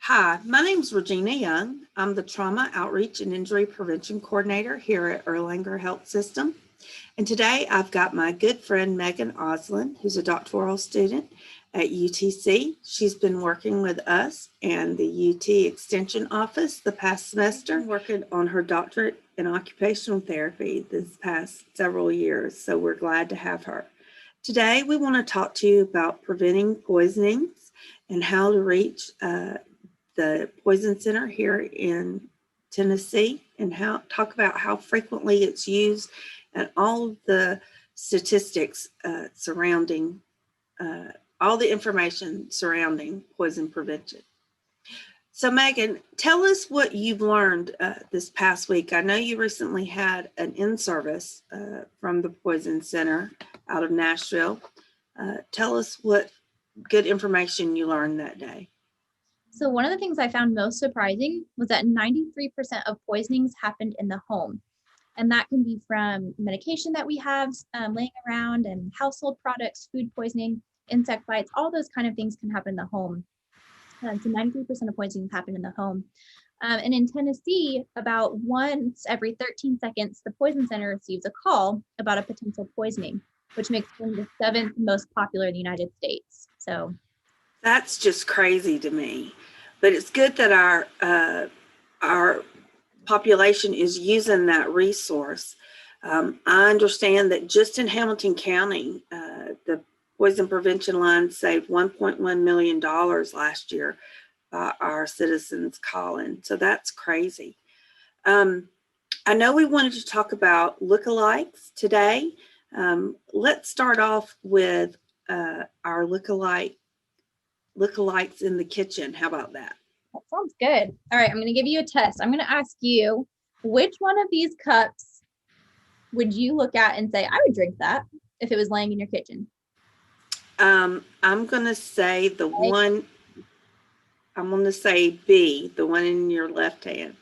Hi, my name is Regena Young. I'm the Trauma Outreach and Injury Prevention Coordinator here at Erlanger Health System. And today I've got my good friend Meagan Oslund, who's a doctoral student at UTC. She's been working with us and the UT Extension Office the past semester, working on her doctorate in Occupational Therapy this past several years. So we're glad to have her. Today we want to talk to you about preventing poisonings and how to reach the Poison Center here in Tennessee, and talk about how frequently it's used and all of the statistics surrounding all the information surrounding poison prevention. So Meagan, tell us what you've learned this past week. I know you recently had an in-service from the Poison Center out of Nashville. Tell us what good information you learned that day. So one of the things I found most surprising was that 93% of poisonings happened in the home. And that can be from medication that we have laying around and household products, food poisoning, insect bites, all those kind of things can happen in the home. So 93% of poisonings happen in the home. And in Tennessee, about once every 13 seconds, the Poison Center receives a call about a potential poisoning, which makes them the 7th most popular in the United States. So that's just crazy to me. But it's good that our population is using that resource. I understand that just in Hamilton County, the poison prevention line saved $1.1 million last year by our citizens calling. So that's crazy. I know we wanted to talk about lookalikes today. Let's start off with our lookalikes in the kitchen. How about that? That sounds good. All right, I'm going to give you a test. I'm going to ask you, which one of these cups would you look at and say, I would drink that if it was laying in your kitchen? I'm going to say the one, I'm going to say B, the one in your left hand.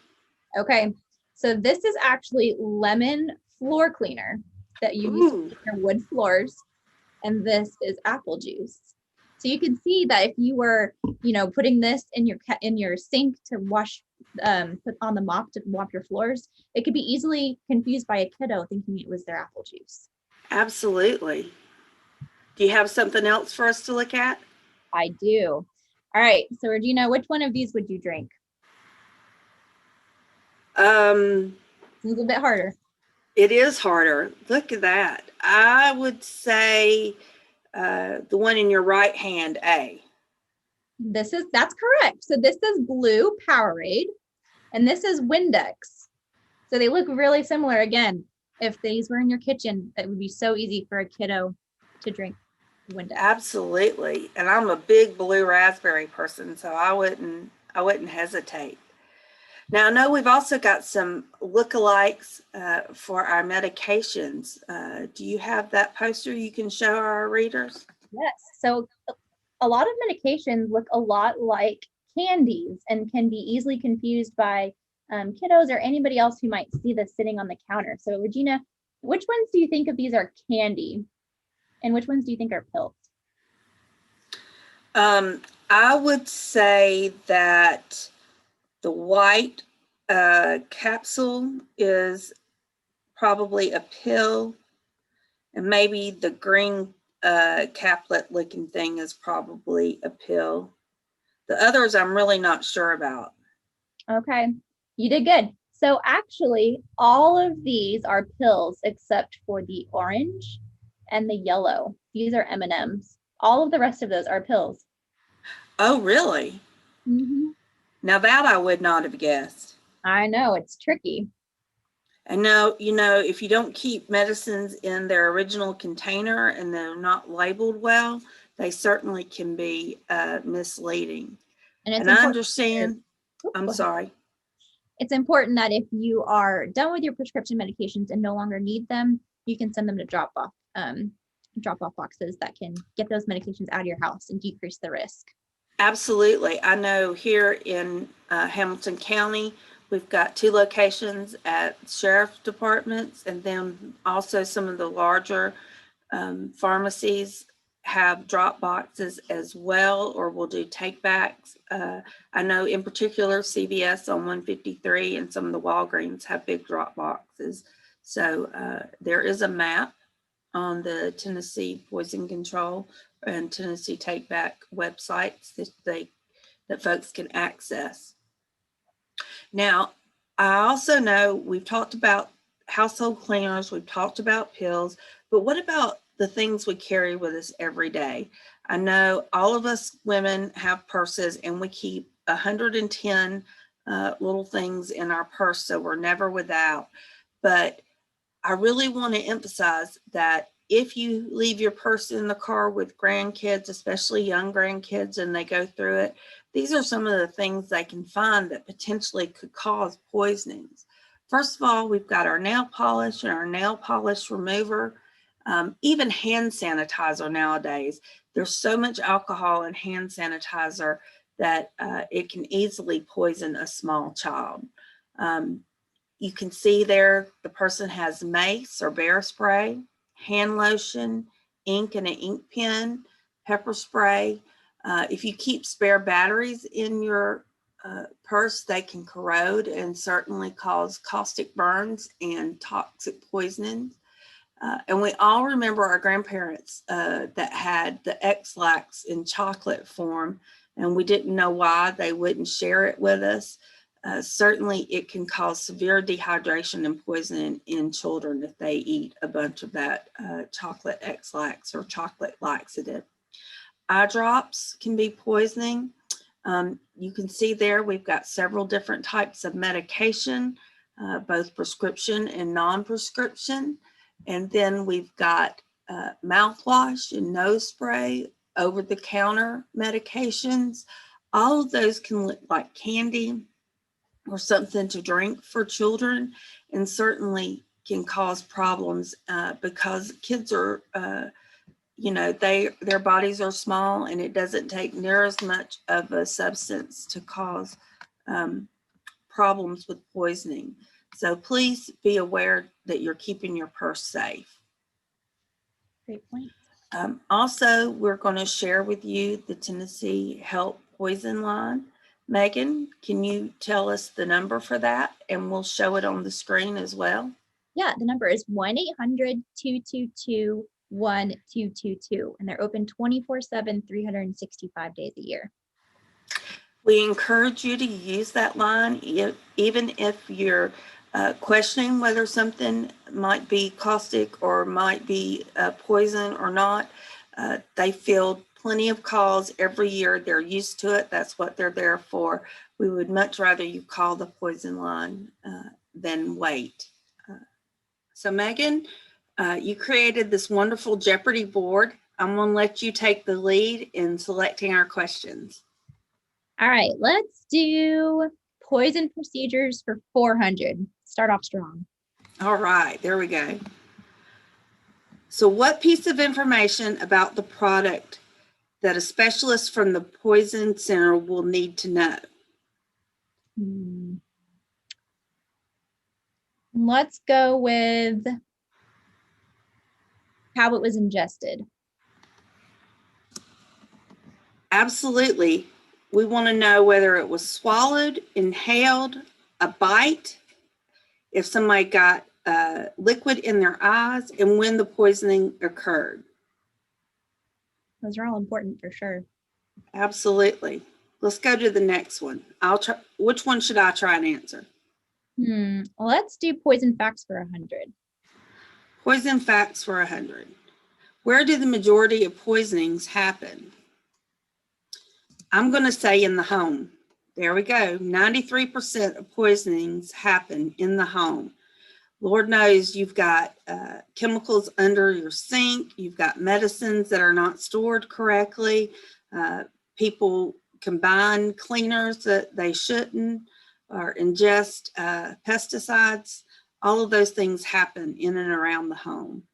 Okay, so this is actually lemon floor cleaner that you use to clean your wood floors, and this is apple juice. So you can see that if you were, putting this in your sink to wash, put on the mop to mop your floors, it could be easily confused by a kiddo thinking it was their apple juice. Absolutely. Do you have something else for us to look at? I do. All right. So Regina, which one of these would you drink? It's a bit harder. It is harder. Look at that. I would say the one in your right hand, A. That's correct. So this is blue Powerade, and this is Windex. So they look really similar. Again, if these were in your kitchen, it would be so easy for a kiddo to drink Windex. Absolutely. And I'm a big blue raspberry person, so I wouldn't hesitate. Now, I know we've also got some lookalikes for our medications. Do you have that poster you can show our readers? Yes. So a lot of medications look a lot like candies and can be easily confused by kiddos or anybody else who might see this sitting on the counter. So Regina, which ones do you think of these are candy? And which ones do you think are pills? I would say that the white capsule is probably a pill, and maybe the green caplet looking thing is probably a pill. The others I'm really not sure about. Okay, you did good. So actually, all of these are pills except for the orange and the yellow. These are M&Ms. All of the rest of those are pills. Oh, really? Mm-hmm. Now that I would not have guessed. I know, it's tricky. And now, if you don't keep medicines in their original container and they're not labeled well, they certainly can be misleading. And I understand, I'm sorry. It's important that if you are done with your prescription medications and no longer need them, you can send them to drop-off boxes that can get those medications out of your house and decrease the risk. Absolutely. I know here in Hamilton County, we've got 2 locations at sheriff's departments, and then also some of the larger pharmacies have drop boxes as well, or we'll do take backs. I know in particular CVS on 153 and some of the Walgreens have big drop boxes. So there is a map on the Tennessee Poison Control and Tennessee Take Back websites that folks can access. Now, I also know we've talked about household cleaners, we've talked about pills, but what about the things we carry with us every day? I know all of us women have purses and we keep 110 little things in our purse, so we're never without. But I really want to emphasize that if you leave your purse in the car with grandkids, especially young grandkids, and they go through it, these are some of the things they can find that potentially could cause poisonings. First of all, we've got our nail polish and our nail polish remover, even hand sanitizer nowadays. There's so much alcohol in hand sanitizer that it can easily poison a small child. You can see there the person has mace or bear spray, hand lotion, ink and an ink pen, pepper spray. If you keep spare batteries in your purse, they can corrode and certainly cause caustic burns and toxic poisonings. And we all remember our grandparents that had the X-Lax in chocolate form, and we didn't know why they wouldn't share it with us. Certainly it can cause severe dehydration and poisoning in children if they eat a bunch of that chocolate X-Lax or chocolate laxative. Eye drops can be poisoning. You can see there we've got several different types of medication, both prescription and non-prescription. And then we've got mouthwash and nose spray, over-the-counter medications. All of those can look like candy or something to drink for children, and certainly can cause problems because kids are, their bodies are small, and it doesn't take near as much of a substance to cause problems with poisoning. So please be aware that you're keeping your purse safe. Great point. Also, we're going to share with you the Tennessee Help Poison Line. Megan, can you tell us the number for that? And we'll show it on the screen as well. Yeah, the number is 1-800-222-1222, and they're open 24/7, 365 days a year. We encourage you to use that line, even if you're questioning whether something might be caustic or might be poison or not. They field plenty of calls every year. They're used to it. That's what they're there for. We would much rather you call the poison line than wait. So Megan, you created this wonderful Jeopardy board. I'm going to let you take the lead in selecting our questions. All right, let's do poison procedures for 400. Start off strong. All right, there we go. So what piece of information about the product that a specialist from the Poison Center will need to know? Let's go with how it was ingested. Absolutely. We want to know whether it was swallowed, inhaled, a bite, if somebody got liquid in their eyes, and when the poisoning occurred. Those are all important for sure. Absolutely. Let's go to the next one. Which one should I try and answer? Let's do poison facts for 100. Poison facts for 100. Where do the majority of poisonings happen? I'm going to say in the home. There we go. 93% of poisonings happen in the home. Lord knows you've got chemicals under your sink. You've got medicines that are not stored correctly. People combine cleaners that they shouldn't, or ingest pesticides. All of those things happen in and around the home.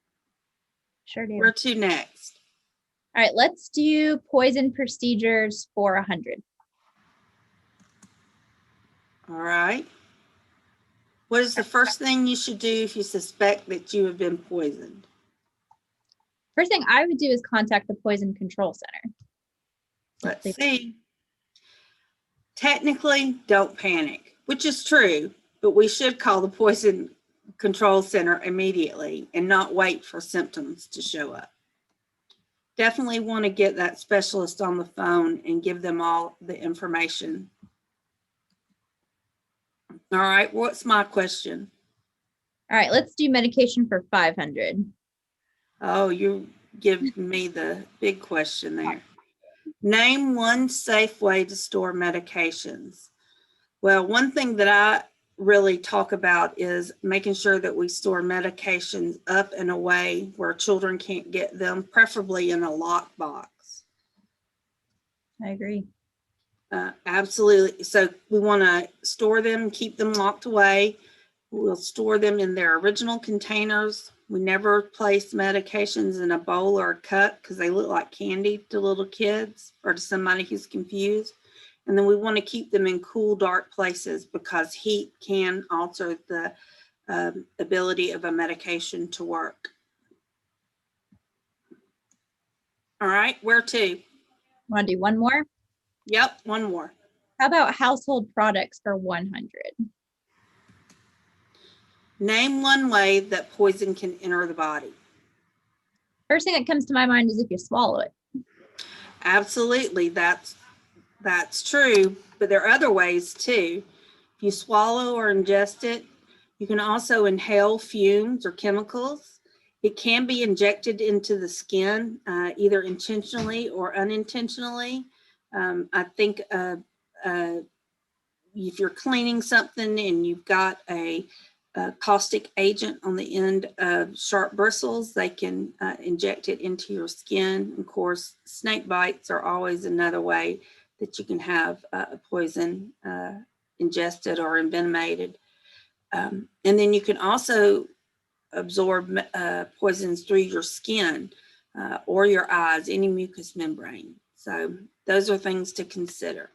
Sure do. Where to next? All right, let's do poison procedures for 100. All right. What is the first thing you should do if you suspect that you have been poisoned? First thing I would do is contact the Poison Control Center. Let's see. Technically, don't panic, which is true, but we should call the Poison Control Center immediately and not wait for symptoms to show up. Definitely want to get that specialist on the phone and give them all the information. All right, what's my question? All right, let's do medication for 500. Oh, you give me the big question there. Name one safe way to store medications. Well, one thing that I really talk about is making sure that we store medications up and away where children can't get them, preferably in a locked box. I agree. Absolutely. So we want to store them, keep them locked away. We'll store them in their original containers. We never place medications in a bowl or a cup because they look like candy to little kids or to somebody who's confused. And then we want to keep them in cool, dark places because heat can alter the ability of a medication to work. All right, where to? Want to do one more? Yep, one more. How about household products for 100? Name one way that poison can enter the body. First thing that comes to my mind is if you swallow it. Absolutely, that's true, but there are other ways too. If you swallow or ingest it, you can also inhale fumes or chemicals. It can be injected into the skin, either intentionally or unintentionally. I think if you're cleaning something and you've got a caustic agent on the end of sharp bristles, they can inject it into your skin. Of course, snake bites are always another way that you can have a poison ingested or envenomated. And then you can also absorb poisons through your skin or your eyes, any mucous membrane. So those are things to consider.